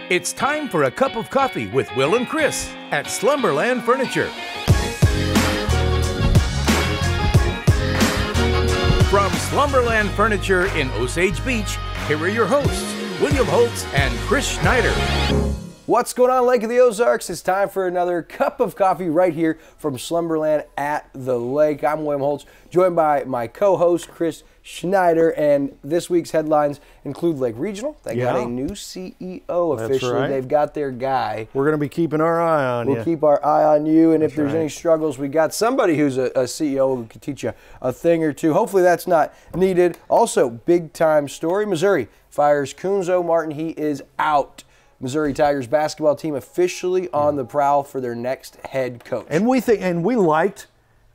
It's time for a cup of coffee with Will and Chris at Slumberland Furniture. From Slumberland Furniture in Osage Beach, here are your hosts, William Holtz and Chris Schneider. What's going on, Lake of the Ozarks? It's time for another cup of coffee right here from Slumberland at the Lake. I'm William Holtz, joined by my co-host, Chris Schneider, and this week's headlines include Lake Regional. They got a new CEO officially. Right. They've got their guy. We're going to be keeping our eye on you. We'll keep our eye on you, and if there's any struggles, we got somebody who's a CEO who can teach you a thing or two. Hopefully that's not needed. Also, big-time story. Missouri fires Kunzo Martin. He is out. Missouri Tigers basketball team officially on the prowl for their next head coach. And we liked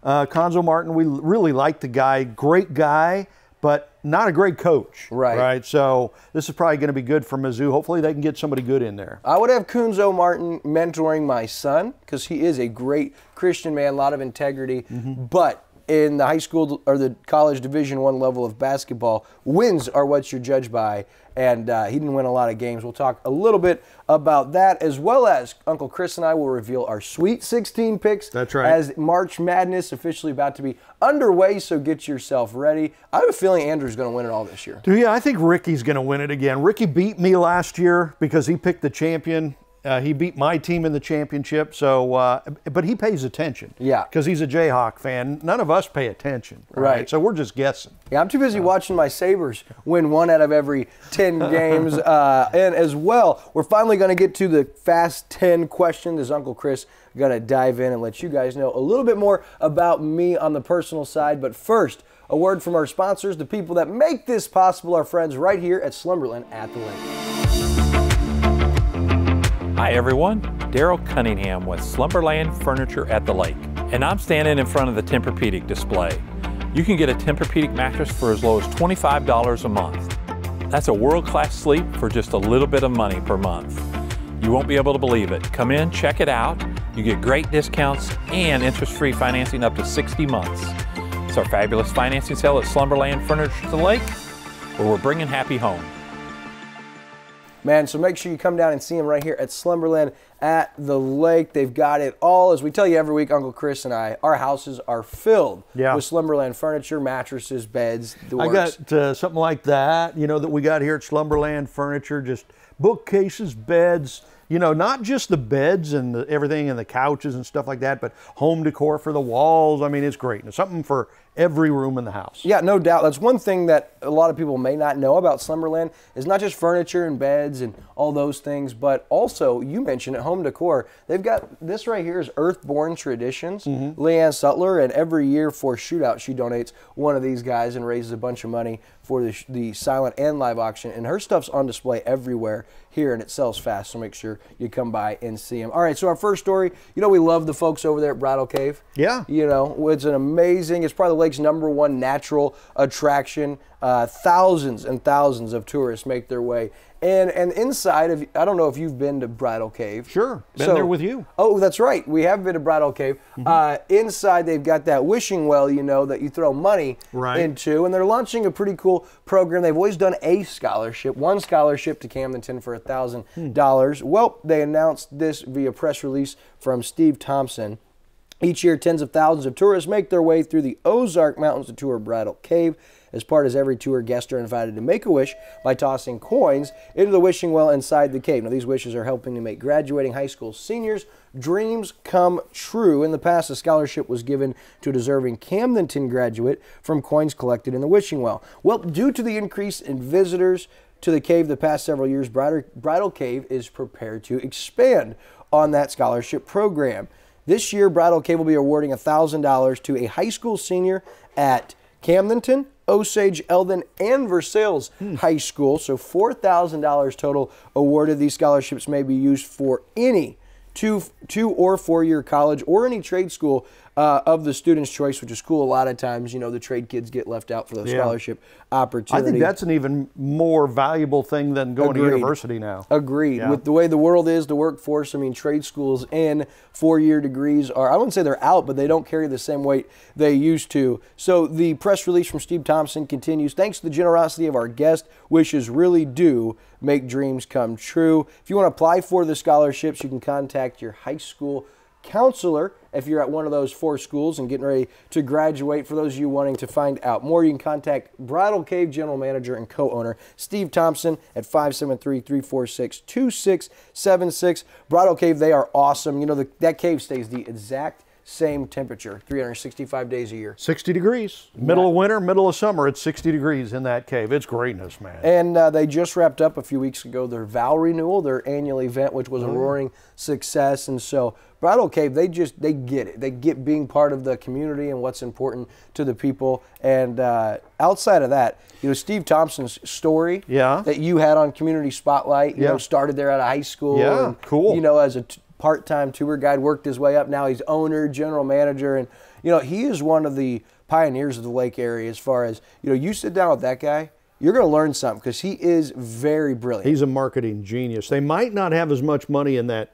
Kunzo Martin. We really liked the guy. Great guy, but not a great coach. Right. So this is probably going to be good for Mizzou. Hopefully they can get somebody good in there. I would have Kunzo Martin mentoring my son because he is a great Christian man, a lot of integrity. But in the high school or the college Division I level of basketball, wins are what you're judged by, and he didn't win a lot of games. We'll talk a little bit about that, as well as Uncle Chris and I will reveal our Sweet 16 picks. That's right. As March Madness officially about to be underway, so get yourself ready. I have a feeling Andrew's going to win it all this year. Yeah, I think Ricky's going to win it again. Ricky beat me last year because he picked the champion. He beat my team in the championship, so but he pays attention. Yeah. Because he's a Jayhawk fan. None of us pay attention. Right. So we're just guessing. Yeah, I'm too busy watching my Sabres win 1 out of every 10 games. And as well, we're finally going to get to the Fast 10 questions as Uncle Chris going to dive in and let you guys know a little bit more about me on the personal side. But first, a word from our sponsors, the people that make this possible, our friends right here at Slumberland at the Lake. Hi everyone, Daryl Cunningham with Slumberland Furniture at the Lake, and I'm standing in front of the Tempur-Pedic display. You can get a Tempur-Pedic mattress for as low as $25 a month. That's a world-class sleep for just a little bit of money per month. You won't be able to believe it. Come in, check it out. You get great discounts and interest-free financing up to 60 months. It's our fabulous financing sale at Slumberland Furniture at the Lake, where we're bringing happy home. Man, so make sure you come down and see them right here at Slumberland at the Lake. They've got it all. As we tell you every week, Uncle Chris and I, our houses are filled with Slumberland furniture, mattresses, beds, the works. I got something like that, that we got here at Slumberland Furniture, just bookcases, beds, not just the beds and everything and the couches and stuff like that, but home decor for the walls. I mean, it's great. It's something for every room in the house. Yeah, no doubt. That's one thing that a lot of people may not know about Slumberland is not just furniture and beds and all those things, but also, you mentioned it, home decor. They've got this right here is Earthborn Traditions. Leanne Sutler, and every year for Shootout, she donates one of these guys and raises a bunch of money for the silent and live auction. And her stuff's on display everywhere here, and it sells fast, so make sure you come by and see them. All right, so our first story, we love the folks over there at Bridal Cave. Yeah. It's an amazing, it's probably the lake's #1 natural attraction. Thousands and thousands of tourists make their way. And inside of, I don't know if you've been to Bridal Cave. Sure, been there with you. Oh, that's right. We have been to Bridal Cave. Inside, they've got that wishing well, that you throw money into. And they're launching a pretty cool program. They've always done a scholarship, one scholarship to Camdenton for $1,000. Well, they announced this via press release from Steve Thompson. Each year, tens of thousands of tourists make their way through the Ozark Mountains to tour Bridal Cave. As part of every tour, guests are invited to make a wish by tossing coins into the wishing well inside the cave. Now, these wishes are helping to make graduating high school seniors' dreams come true. In the past, a scholarship was given to a deserving Camdenton graduate from coins collected in the wishing well. Well, due to the increase in visitors to the cave the past several years, Bridal Cave is prepared to expand on that scholarship program. This year, Bridal Cave will be awarding $1,000 to a high school senior at Camdenton, Osage, Eldon, and Versailles High School. So $4,000 total awarded. These scholarships may be used for any 2 or 4 year college or any trade school of the student's choice, which is cool. A lot of times, the trade kids get left out for those scholarship opportunities. I think that's an even more valuable thing than going to university now. Agreed. Yeah. With the way the world is, the workforce, trade schools and 4-year degrees are, I wouldn't say they're out, but they don't carry the same weight they used to. So the press release from Steve Thompson continues, thanks to the generosity of our guest, wishes really do make dreams come true. If you want to apply for the scholarships, you can contact your high school counselor if you're at one of those 4 schools and getting ready to graduate. For those of you wanting to find out more, you can contact Bridal Cave General Manager and co-owner Steve Thompson at 573-346-2676. Bridal Cave, they are awesome. That cave stays the exact same temperature 365 days a year. 60 degrees. Middle of winter, middle of summer, it's 60 degrees in that cave. It's greatness, man. And they just wrapped up a few weeks ago their vow renewal, their annual event, which was a roaring success. And so Bridal Cave, they get it. They get being part of the community and what's important to the people. And outside of that, Steve Thompson's story that you had on Community Spotlight, started there out of high school. Yeah, and, cool. As a part-time tour guide, worked his way up. Now he's owner, general manager, and he is one of the pioneers of the lake area as far as, you sit down with that guy, you're going to learn something because he is very brilliant. He's a marketing genius. They might not have as much money in that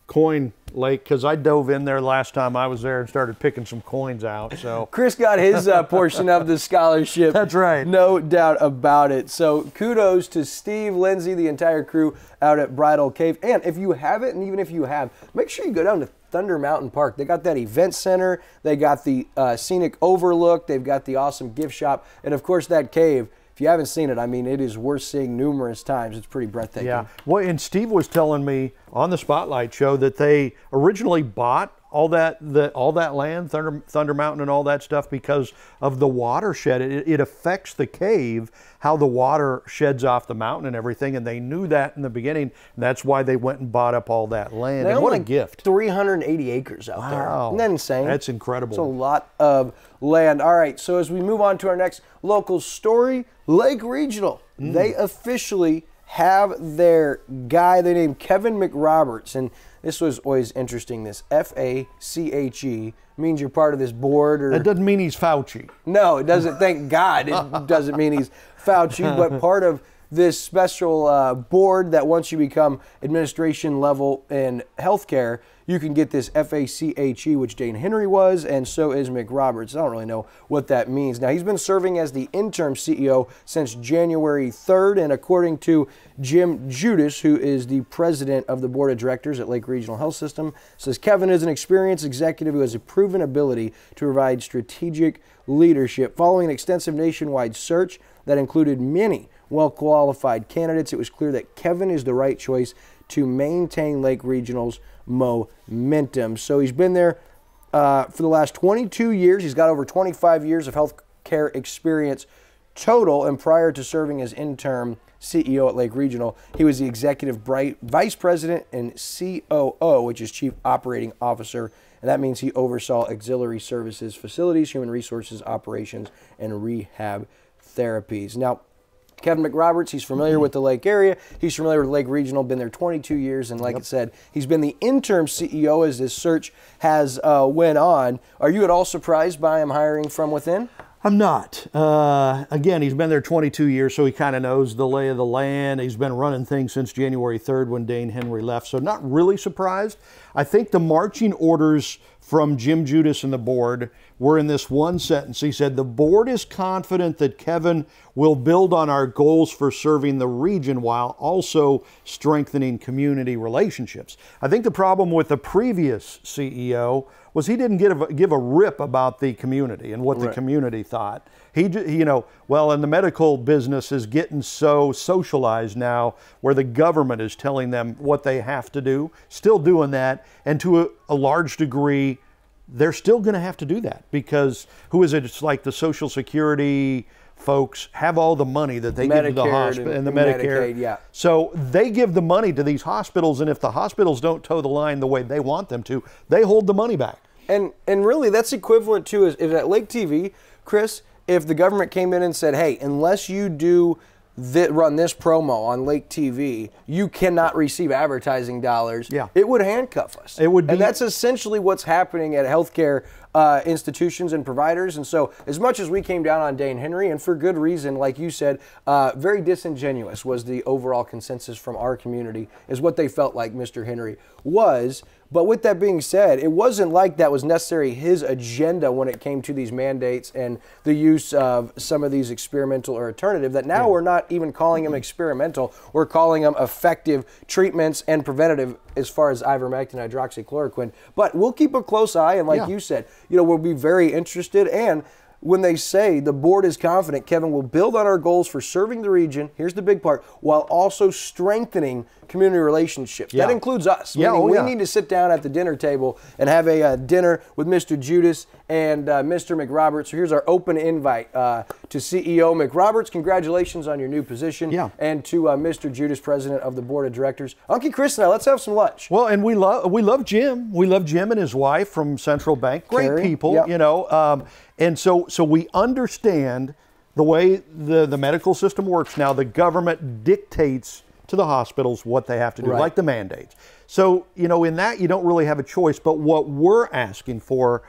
coin lake because I dove in there last time I was there and started picking some coins out. So Chris got his portion of the scholarship. That's right. No doubt about it. So kudos to Steve, Lindsay, the entire crew out at Bridal Cave. And if you haven't, and even if you have, make sure you go down to Thunder Mountain Park. They got that event center. They got the scenic overlook. They've got the awesome gift shop. And of course that cave. If you haven't seen it, it is worth seeing numerous times. It's pretty breathtaking. Yeah. Well, and Steve was telling me on the Spotlight show that they originally bought all that land, Thunder Mountain and all that stuff, because of the watershed. It affects the cave, how the water sheds off the mountain and everything, and they knew that in the beginning. And that's why they went and bought up all that land. And what a gift. 380 acres out there. Isn't that insane? That's incredible. It's a lot of land. All right, so as we move on to our next local story, Lake Regional. They officially have their guy they named Kevin McRoberts, and this was always interesting. This FACHE means you're part of this board, or that doesn't mean he's Fauci. No, it doesn't. Thank God, it doesn't mean he's Fauci, but part of this special board that once you become administration level in healthcare, you can get this FACHE, which Dane Henry was, and so is McRoberts. I don't really know what that means. Now, he's been serving as the interim CEO since January 3rd, and according to Jim Judas, who is the president of the board of directors at Lake Regional Health System, says Kevin is an experienced executive who has a proven ability to provide strategic leadership. Following an extensive nationwide search that included many well-qualified candidates, it was clear that Kevin is the right choice to maintain Lake Regional's momentum. So he's been there for the last 22 years. He's got over 25 years of healthcare experience total, and prior to serving as interim CEO at Lake Regional, he was the executive vice president and COO, which is chief operating officer, and that means he oversaw auxiliary services, facilities, human resources, operations, and rehab therapies. Now, Kevin McRoberts, he's familiar with the Lake area. He's familiar with Lake Regional, been there 22 years, and like I said, he's been the interim CEO as this search has went on. Are you at all surprised by him hiring from within? I'm not. Again, he's been there 22 years, so he kind of knows the lay of the land. He's been running things since January 3rd when Dane Henry left, so not really surprised. I think the marching orders from Jim Judas and the board were in this one sentence. He said, the board is confident that Kevin will build on our goals for serving the region while also strengthening community relationships. I think the problem with the previous CEO was he didn't give a rip about the community and what the community thought. Well, and the medical business is getting so socialized now where the government is telling them what they have to do, still doing that, and to a large degree, they're still going to have to do that because who is it? It's like the Social Security folks have all the money that they give to the hospital and the Medicare. Yeah. So they give the money to these hospitals, and if the hospitals don't toe the line the way they want them to, they hold the money back. And really, that's equivalent to if at Lake TV, Chris, if the government came in and said, hey, unless you do run this promo on Lake TV, you cannot receive advertising dollars. Yeah. It would handcuff us. It would be. And that's essentially what's happening at healthcare institutions and providers. And so as much as we came down on Dane Henry, and for good reason, like you said, very disingenuous was the overall consensus from our community, is what they felt like Mr. Henry was. But with that being said, it wasn't like that was necessarily his agenda when it came to these mandates and the use of some of these experimental or alternative, that now we're not even calling them experimental, we're calling them effective treatments and preventative as far as ivermectin, hydroxychloroquine. But we'll keep a close eye, and like you said, we'll be very interested. And when they say the board is confident, Kevin, will build on our goals for serving the region, here's the big part, while also strengthening community relationships. That includes us. We need to sit down at the dinner table and have a dinner with Mr. Judas and Mr. McRoberts. So here's our open invite to CEO McRoberts. Congratulations on your new position. And to Mr. Judas, president of the board of directors. Uncle Chris and I, let's have some lunch. Well, and we love Jim. We love Jim and his wife from Central Bank. Great people, and so we understand the way the medical system works now. The government dictates to the hospitals what they have to do, like the mandates. So, in that you don't really have a choice. But what we're asking for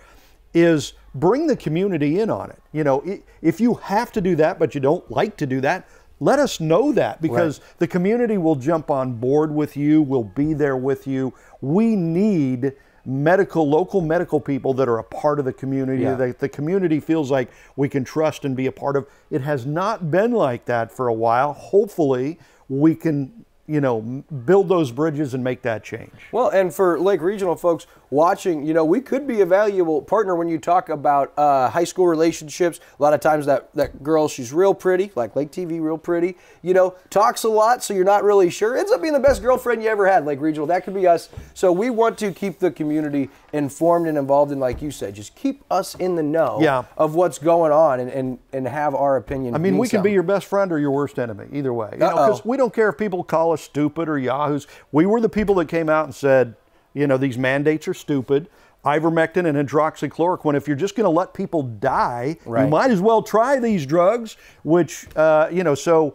is bring the community in on it. If you have to do that, but you don't like to do that, let us know that, because the community will jump on board with you, will be there with you. We need local medical people that are a part of the community, that the community feels like we can trust and be a part of. It has not been like that for a while. Hopefully we can build those bridges and make that change. Well, and for Lake Regional folks watching, we could be a valuable partner when you talk about high school relationships. A lot of times that girl, she's real pretty, like Lake TV, real pretty, talks a lot, so you're not really sure. Ends up being the best girlfriend you ever had, Lake Regional. That could be us. So we want to keep the community informed and involved, and like you said, just keep us in the know of what's going on and have our opinion. I mean, we can be your best friend or your worst enemy, either way. Because we don't care if people call us stupid or yahoos. We were the people that came out and said, these mandates are stupid. Ivermectin and hydroxychloroquine, if you're just going to let people die, you might as well try these drugs, which, so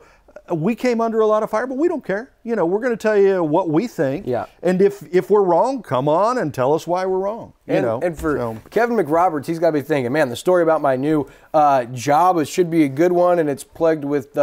we came under a lot of fire, but we don't care. We're going to tell you what we think. And if we're wrong, come on and tell us why we're wrong. And for Kevin McRoberts, he's got to be thinking, man, the story about my new job, it should be a good one, and it's plagued with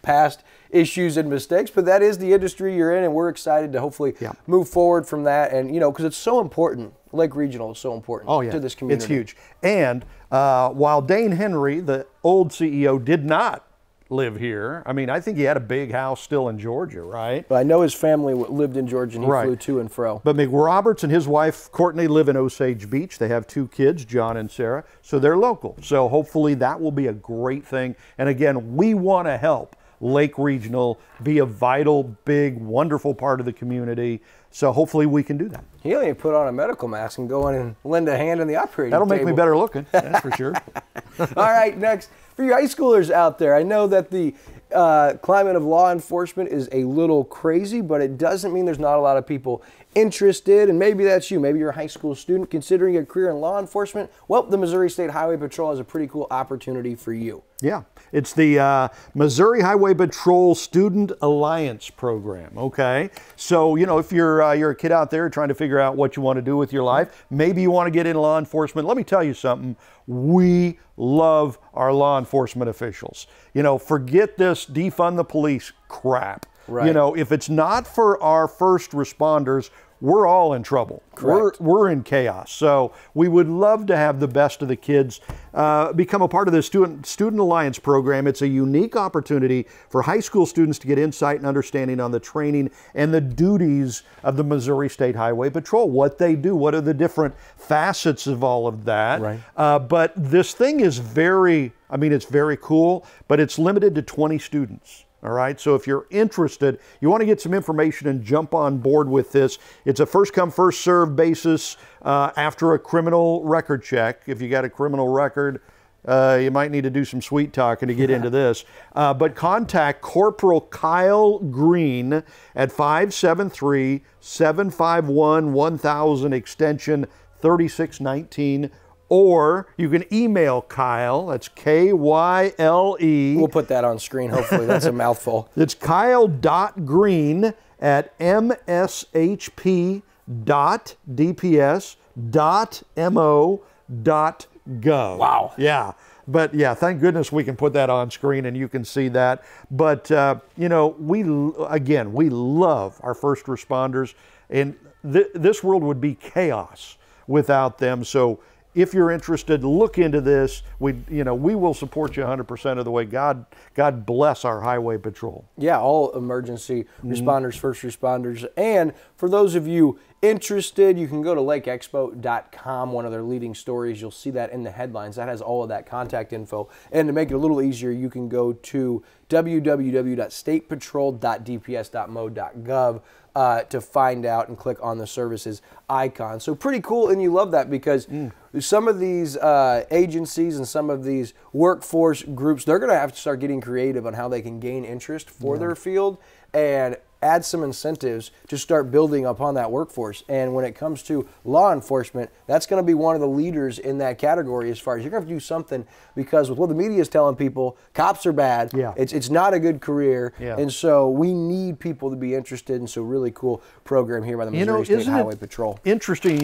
past issues and mistakes, but that is the industry you're in, and we're excited to hopefully move forward from that. And because it's so important, Lake Regional is so important to this community. It's huge. And while Dane Henry, the old CEO, did not live here, I think he had a big house still in Georgia, right? But I know his family lived in Georgia, and he flew to and fro. But McRoberts and his wife Courtney live in Osage Beach. They have 2 kids, John and Sarah, so they're local. So hopefully that will be a great thing. And again, we want to help Lake Regional be a vital, big, wonderful part of the community. So hopefully we can do that. He only put on a medical mask and go in and lend a hand in the operating That'll table. make me better looking, that's for sure. All right, next, for you high schoolers out there, I know that the climate of law enforcement is a little crazy, but it doesn't mean there's not a lot of people interested, and maybe that's you. Maybe you're a high school student considering a career in law enforcement. Well, the Missouri State Highway Patrol has a pretty cool opportunity for you. Yeah, it's the Missouri Highway Patrol Student Alliance Program, okay? So, if you're a kid out there trying to figure out what you want to do with your life, maybe you want to get into law enforcement. Let me tell you something. We love our law enforcement officials. Forget this defund the police crap. If it's not for our first responders, we're all in trouble. We're in chaos. So we would love to have the best of the kids become a part of the Student Alliance program. It's a unique opportunity for high school students to get insight and understanding on the training and the duties of the Missouri State Highway Patrol, what they do, what are the different facets of all of that. But this thing is it's very cool, but it's limited to 20 students. All right, so if you're interested, you want to get some information and jump on board with this. It's a first-come, first-served basis after a criminal record check. If you got a criminal record, you might need to do some sweet talking to get into this. But contact Corporal Kyle Green at 573-751-1000, extension 3619. Or you can email Kyle, that's K-Y-L-E. We'll put that on screen, hopefully. That's a mouthful. It's kyle.green@mshp.dps.mo Wow. Yeah. But yeah, thank goodness we can put that on screen and you can see that. But, you know, we love our first responders, and this world would be chaos without them. So if you're interested, look into this. We will support you 100% of the way. God bless our highway patrol. Yeah, all emergency responders, first responders. And for those of you interested, you can go to lakeexpo.com, one of their leading stories. You'll see that in the headlines. That has all of that contact info. And to make it a little easier, you can go to www.statepatrol.dps.mo.gov to find out and click on the services icon. So pretty cool, and you love that because some of these agencies and some of these workforce groups, they're going to have to start getting creative on how they can gain interest for their field and add some incentives to start building upon that workforce. And when it comes to law enforcement, that's going to be one of the leaders in that category as far as you're going to have to do something, because with what the media is telling people, cops are bad. Yeah. It's not a good career. Yeah. And so we need people to be interested. And so really cool program here by the Missouri State Highway Patrol. Interesting,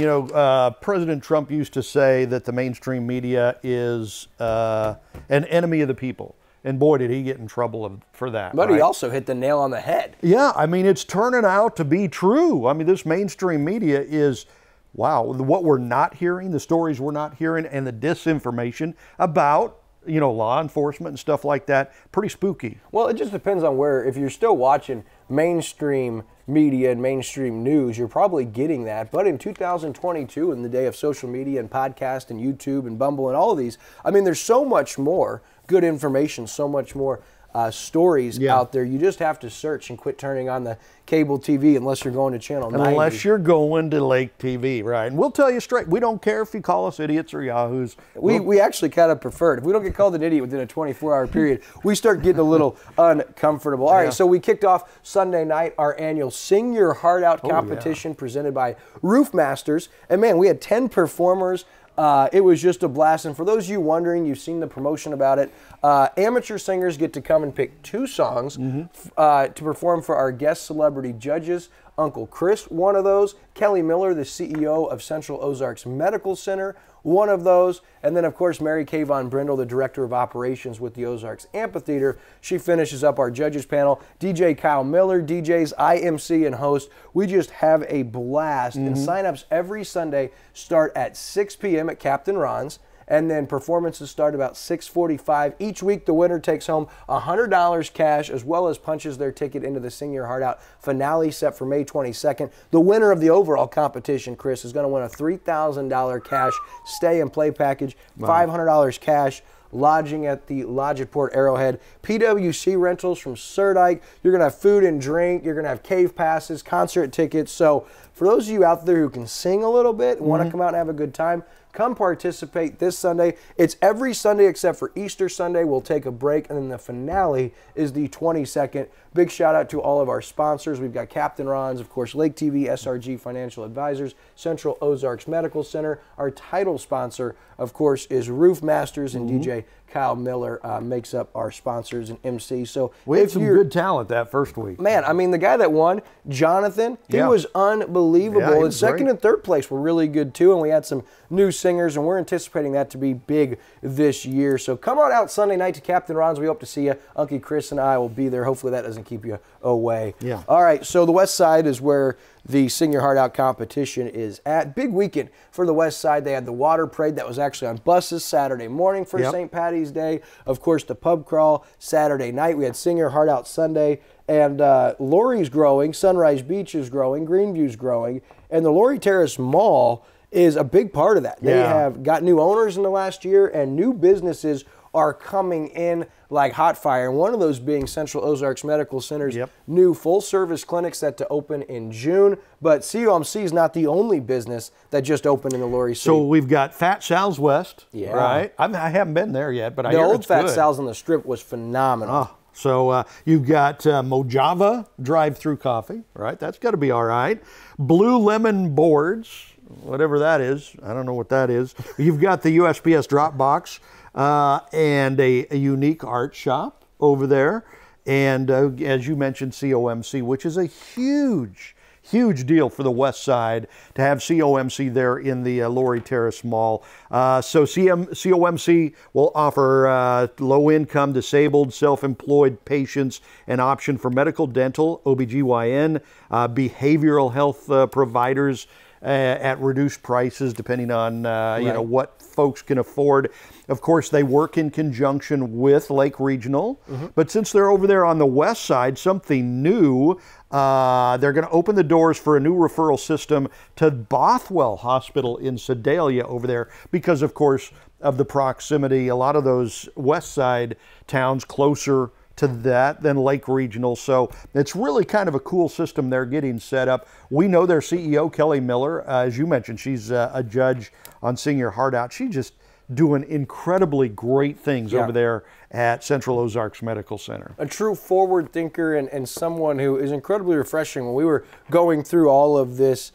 President Trump used to say that the mainstream media is an enemy of the people. And boy, did he get in trouble for that. But he also hit the nail on the head. Yeah, I mean, it's turning out to be true. I mean, this mainstream media is, wow, what we're not hearing, the stories we're not hearing, and the disinformation about, law enforcement and stuff like that, pretty spooky. Well, it just depends on where. If you're still watching mainstream media and mainstream news, you're probably getting that. But in 2022, in the day of social media and podcast and YouTube and Bumble and all of these, I mean, there's so much more good information, so much more stories out there. You just have to search and quit turning on the cable TV unless you're going to channel 90. Unless you're going to Lake TV, right? And we'll tell you straight, we don't care if you call us idiots or yahoos. We actually kind of prefer it. If we don't get called an idiot within a 24-hour period, we start getting a little uncomfortable. All right, so we kicked off Sunday night our annual Sing Your Heart Out competition presented by Roof Masters. And man, we had 10 performers. It was just a blast. And for those of you wondering, you've seen the promotion about it. Amateur singers get to come and pick 2 songs to perform for our guest celebrity judges. Uncle Chris, one of those. Kelly Miller, the CEO of Central Ozarks Medical Center, one of those. And then, of course, Mary Kay Von Brindle, the Director of Operations with the Ozarks Amphitheater. She finishes up our judges panel. DJ Kyle Miller, DJs, IMC, and host. We just have a blast. And sign-ups every Sunday start at 6 p.m. at Captain Ron's. And then performances start about 6:45. Each week, the winner takes home $100 cash, as well as punches their ticket into the Sing Your Heart Out finale set for May 22nd. The winner of the overall competition, Chris, is going to win a $3,000 cash stay and play package, $500 cash, lodging at the Lodge at Port Arrowhead, PWC rentals from Surdike. You're going to have food and drink. You're going to have cave passes, concert tickets. So for those of you out there who can sing a little bit and want to come out and have a good time, come participate this Sunday. It's every Sunday except for Easter Sunday. We'll take a break, and then the finale is the 22nd. Big shout out to all of our sponsors. We've got Captain Ron's, of course, Lake TV, SRG Financial Advisors, Central Ozarks Medical Center. Our title sponsor, of course, is Roof Masters, and DJ Kyle Miller makes up our sponsors and MC. So we had some good talent that first week. Man, I mean, the guy that won, Jonathan, he was unbelievable. Yeah, and second and third place were really good too, and we had some new singers, and we're anticipating that to be big this year. So come on out Sunday night to Captain Ron's. We hope to see you. Uncle Chris and I will be there. Hopefully that doesn't keep you away. Yeah. All right, so the West Side is where the Sing Your Heart Out competition is at. Big weekend for the West Side. They had the water parade that was actually on buses Saturday morning for St. Patty's Day. Of course, the pub crawl Saturday night. We had Sing Your Heart Out Sunday. And Laurie's growing, Sunrise Beach is growing, Greenview's growing, and the Laurie Terrace Mall is a big part of that. They have got new owners in the last year, and new businesses are coming in like hot fire. And one of those being Central Ozarks Medical Center's new full-service clinic set to open in June. But COMC is not the only business that just opened in the Laurie City. So we've got Fat Sal's West, right? I haven't been there yet, but I hear it's good. The old Fat Sal's on the Strip was phenomenal. Oh. So you've got Mojava drive-through coffee, right? That's got to be all right. Blue Lemon Boards, whatever that is. I don't know what that is. You've got the USPS drop box and a unique art shop over there. And as you mentioned, COMC, which is a huge huge deal for the West Side to have COMC there in the Laurie Terrace Mall. So COMC will offer low-income, disabled, self-employed patients an option for medical, dental, OBGYN, behavioral health providers at reduced prices depending on you know, what folks can afford. Of course, they work in conjunction with Lake Regional, but since they're over there on the West Side, something new, they're going to open the doors for a new referral system to Bothwell Hospital in Sedalia over there because, of course, of the proximity. A lot of those West Side towns closer to that than Lake Regional. So it's really kind of a cool system they're getting set up. We know their CEO, Kelly Miller, as you mentioned, she's a judge on Sing Your Heart Out. She's just doing incredibly great things over there at Central Ozarks Medical Center. A true forward thinker and someone who is incredibly refreshing. When we were going through all of this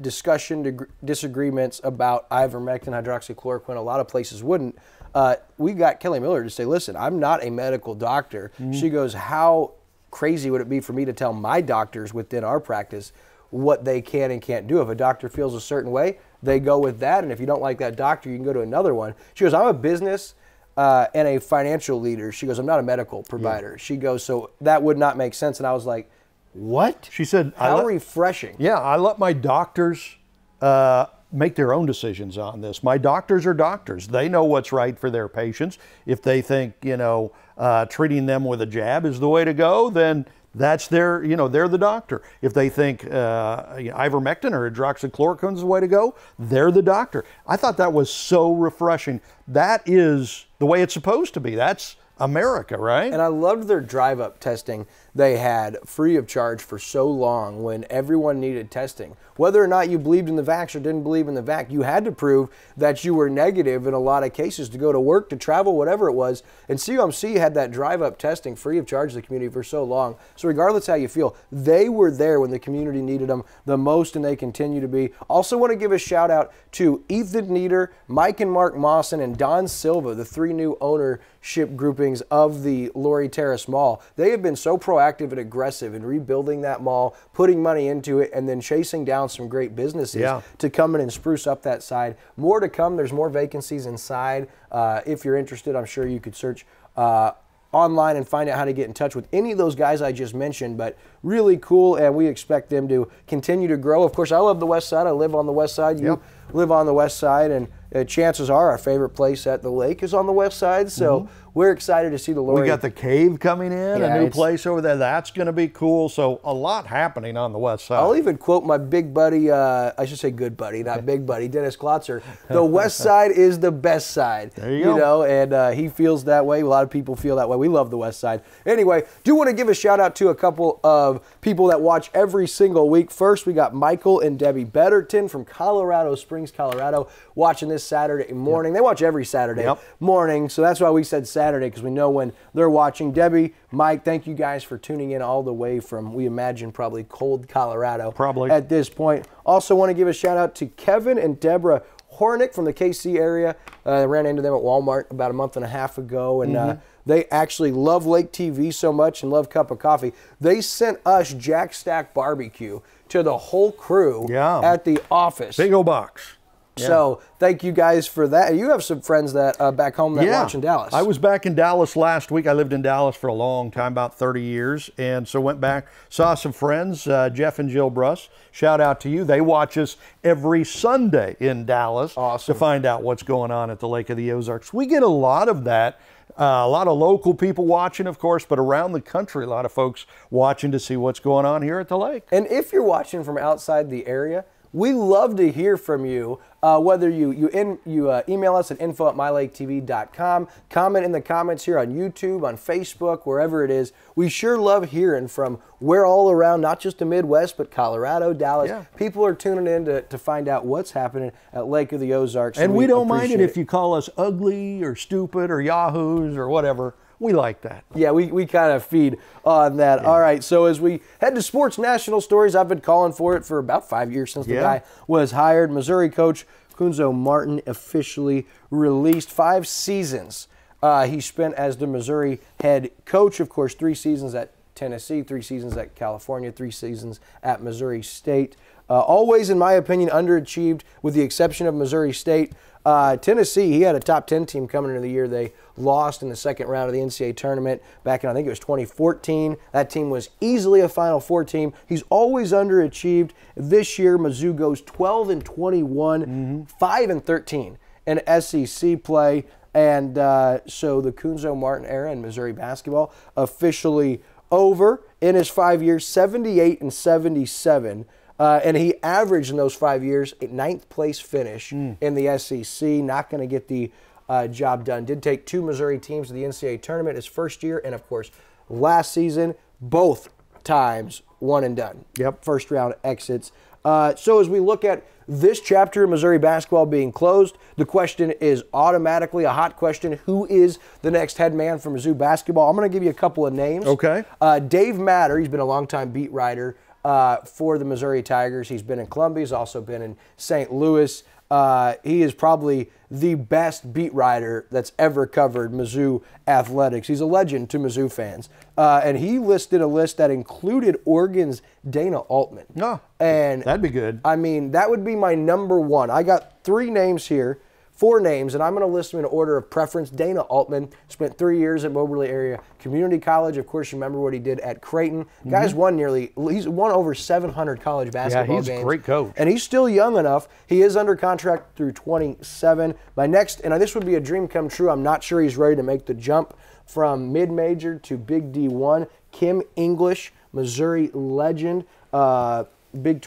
discussion, disagreements about ivermectin, hydroxychloroquine, a lot of places wouldn't. We got Kelly Miller to say, listen, I'm not a medical doctor. She goes, how crazy would it be for me to tell my doctors within our practice what they can and can't do? If a doctor feels a certain way, they go with that. And if you don't like that doctor, you can go to another one. She goes, I'm a business and a financial leader. She goes, I'm not a medical provider. She goes, so that would not make sense. And I was like, what? She said, how refreshing. Yeah, I let my doctors make their own decisions on this. My doctors are doctors. They know what's right for their patients. If they think, you know, treating them with a jab is the way to go, then that's their, you know, they're the doctor. If they think ivermectin or hydroxychloroquine is the way to go, they're the doctor. I thought that was so refreshing. That is the way it's supposed to be. That's America, right? And I loved their drive-up testing they had free of charge for so long when everyone needed testing. Whether or not you believed in the vax or didn't believe in the vax, you had to prove that you were negative in a lot of cases to go to work, to travel, whatever it was. And COMC had that drive-up testing free of charge to the community for so long. So regardless how you feel, they were there when the community needed them the most, and they continue to be. Also want to give a shout out to Ethan Nieder, Mike and Mark Mawson, and Don Silva, the 3 new ownership groupings of the Laurie Terrace Mall. They have been so proactive and aggressive in rebuilding that mall, putting money into it, and then chasing down some great businesses to come in and spruce up that side. More to come. There's more vacancies inside. If you're interested, I'm sure you could search online and find out how to get in touch with any of those guys I just mentioned, but really cool, and we expect them to continue to grow. Of course, I love the West Side. I live on the West Side. You live on the West Side, and chances are our favorite place at the lake is on the West Side, so we're excited to see the Laurie. We got the cave coming in, a new place over there. That's going to be cool. So a lot happening on the West Side. I'll even quote my big buddy, I should say good buddy, not big buddy, Dennis Klotzer. The West Side is the best side. There you go. Know, and he feels that way. A lot of people feel that way. We love the West Side. Anyway, do want to give a shout out to a couple of people that watch every single week. First, we got Michael and Debbie Betterton from Colorado Springs, Colorado, watching this Saturday morning. They watch every Saturday morning, so that's why we said Saturday, because we know when they're watching. Debbie, Mike, thank you guys for tuning in all the way from, we imagine, probably cold Colorado at this point. Also want to give a shout out to Kevin and Deborah Hornick from the KC area. I ran into them at Walmart about a month and a half ago, and they actually love Lake TV so much and love Cup of Coffee. They sent us Jack Stack Barbecue to the whole crew at the office. Big old box. So thank you guys for that. You have some friends that back home that watch in Dallas. I was back in Dallas last week. I lived in Dallas for a long time, about 30 years, and so went back, saw some friends, Jeff and Jill Bruss. Shout out to you. They watch us every Sunday in Dallas to find out what's going on at the Lake of the Ozarks. We get a lot of that. A lot of local people watching, of course, but around the country, a lot of folks watching to see what's going on here at the lake. And if you're watching from outside the area, we love to hear from you, whether you email us at info@mylaketv.com, comment in the comments here on YouTube, on Facebook, wherever it is. We sure love hearing from where all around, not just the Midwest, but Colorado, Dallas. People are tuning in to find out what's happening at Lake of the Ozarks. And we don't mind it if you call us ugly or stupid or yahoos or whatever. We like that. Yeah, we kind of feed on that. All right, so as we head to sports national stories, I've been calling for it for about 5 years since the guy was hired. Missouri coach Kunzo Martin officially released. 5 seasons he spent as the Missouri head coach. Of course, 3 seasons at Tennessee, 3 seasons at California, 3 seasons at Missouri State. Always, in my opinion, underachieved with the exception of Missouri State. Tennessee, he had a top 10 team coming into the year. They lost in the second round of the NCAA tournament back in, I think it was 2014. That team was easily a Final Four team. He's always underachieved. This year, Mizzou goes 12-21, 5-13 in SEC play. And so the Kunzo Martin era in Missouri basketball officially over. In his 5 years, 78-77. And he averaged in those 5 years a 9th place finish in the SEC. Not going to get the job done. Did take 2 Missouri teams to the NCAA tournament his first year, and of course last season, both times one and done. Yep. First round exits. So as we look at this chapter of Missouri basketball being closed, the question is automatically a hot question. Who is the next head man for Mizzou basketball? I'm going to give you a couple of names. Okay. Dave Matter, he's been a longtime beat writer for the Missouri Tigers. He's been in Columbia. He's also been in St. Louis. He is probably the best beat writer that's ever covered Mizzou athletics. He's a legend to Mizzou fans. And he listed a list that included Oregon's Dana Altman. Oh, and that'd be good. I mean, that would be my number one. I got 4 names, and I'm going to list them in order of preference. Dana Altman spent 3 years at Moberly Area Community College. Of course, you remember what he did at Creighton. Guy's he's won over 700 college basketball games. Yeah, he's a great coach. And he's still young enough. He is under contract through 27. My next, and this would be a dream come true. I'm not sure he's ready to make the jump from mid-major to Big D1. Kim English, Missouri legend, all Big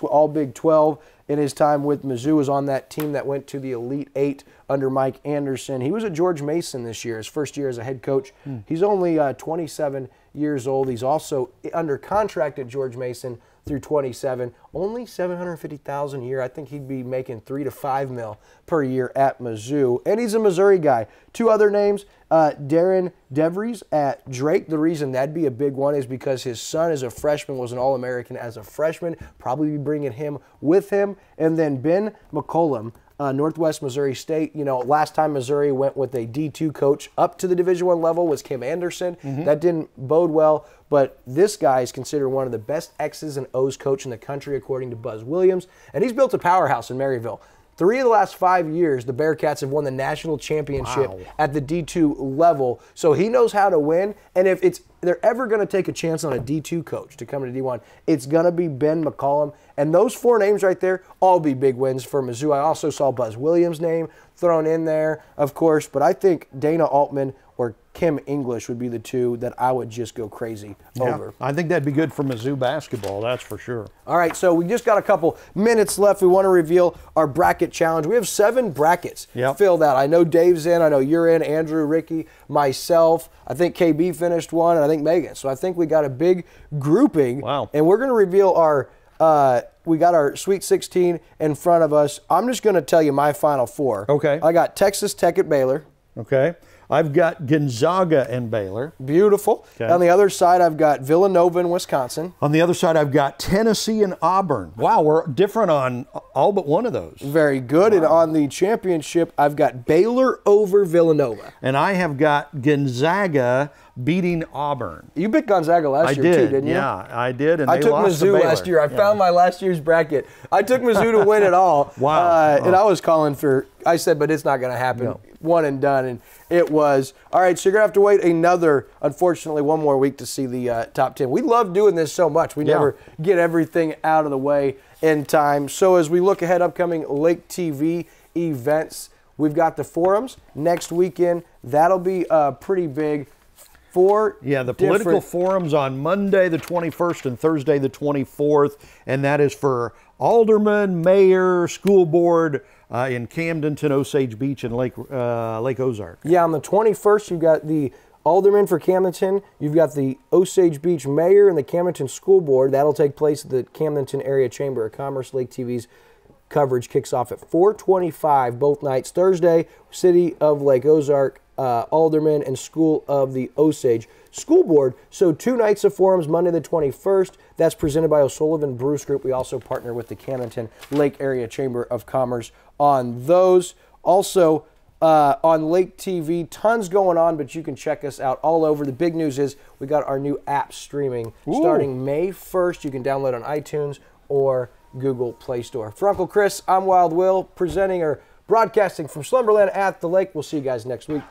12. In his time with Mizzou, was on that team that went to the Elite Eight under Mike Anderson. He was at George Mason this year, his first year as a head coach. He's only 27 years old. He's also under contract at George Mason through 27. Only $750,000 a year. I think he'd be making $3 to $5 mil per year at Mizzou. And he's a Missouri guy. 2 other names, Darren DeVries at Drake. The reason that'd be a big one is because his son as a freshman was an All-American as a freshman. Probably be bringing him with him. And then Ben McCollum, Northwest Missouri State. You know, last time Missouri went with a D2 coach up to the Division I level was Kim Anderson. That didn't bode well, but this guy is considered one of the best X's and O's coach in the country, according to Buzz Williams, and he's built a powerhouse in Maryville. 3 of the last 5 years, the Bearcats have won the national championship at the D2 level, so he knows how to win, and if they're ever going to take a chance on a D2 coach to come into D1, it's going to be Ben McCollum. And those 4 names right there, all be big wins for Mizzou. I also saw Buzz Williams' name thrown in there, of course, but I think Dana Altman or Kim English would be the 2 that I would just go crazy over. I think that'd be good for Mizzou basketball, that's for sure. All right, so we just got a couple minutes left. We want to reveal our bracket challenge. We have 7 brackets filled out. I know Dave's in, I know you're in, Andrew, Ricky, myself. I think KB finished one, and I think Megan. So I think we got a big grouping. Wow. And we're going to reveal we got our Sweet 16 in front of us. I'm just going to tell you my Final 4. Okay. I got Texas Tech at Baylor. Okay. I've got Gonzaga and Baylor. Beautiful. Okay. On the other side, I've got Villanova and Wisconsin. On the other side, I've got Tennessee and Auburn. Wow, we're different on all but one of those. Very good. Wow. And on the championship, I've got Baylor over Villanova. And I have got Gonzaga beating Auburn. You picked Gonzaga last year too, didn't you? Yeah, I did. And I took Mizzou last year. I found my last year's bracket. I took Mizzou to win it all. Wow. And I was calling for, I said, but it's not going to happen. No. One and done, and it was. All right, so you're going to have to wait unfortunately, one more week to see the top 10. We love doing this so much. We never get everything out of the way in time. So as we look ahead, upcoming Lake TV events, we've got the forums next weekend. That'll be pretty big. The political forums on Monday the 21st and Thursday the 24th, and that is for alderman, mayor, school board in Camdenton, Osage Beach, and Lake Ozark. Yeah, on the 21st you've got the alderman for Camdenton, you've got the Osage Beach mayor and the Camdenton school board. That'll take place at the Camdenton Area Chamber of Commerce. Lake TV's coverage kicks off at 4:25 both nights. Thursday, City of Lake Ozark, alderman, and School of the Osage School Board. So 2 nights of forums, Monday the 21st. That's presented by O'Sullivan Bruce Group. We also partner with the Camdenton Lake Area Chamber of Commerce on those. Also, on Lake TV. Tons going on, but you can check us out all over. The big news is we got our new app streaming starting May 1st. You can download on iTunes or Google Play Store. For Uncle Chris, I'm Wild Will, presenting or broadcasting from Slumberland at the Lake. We'll see you guys next week.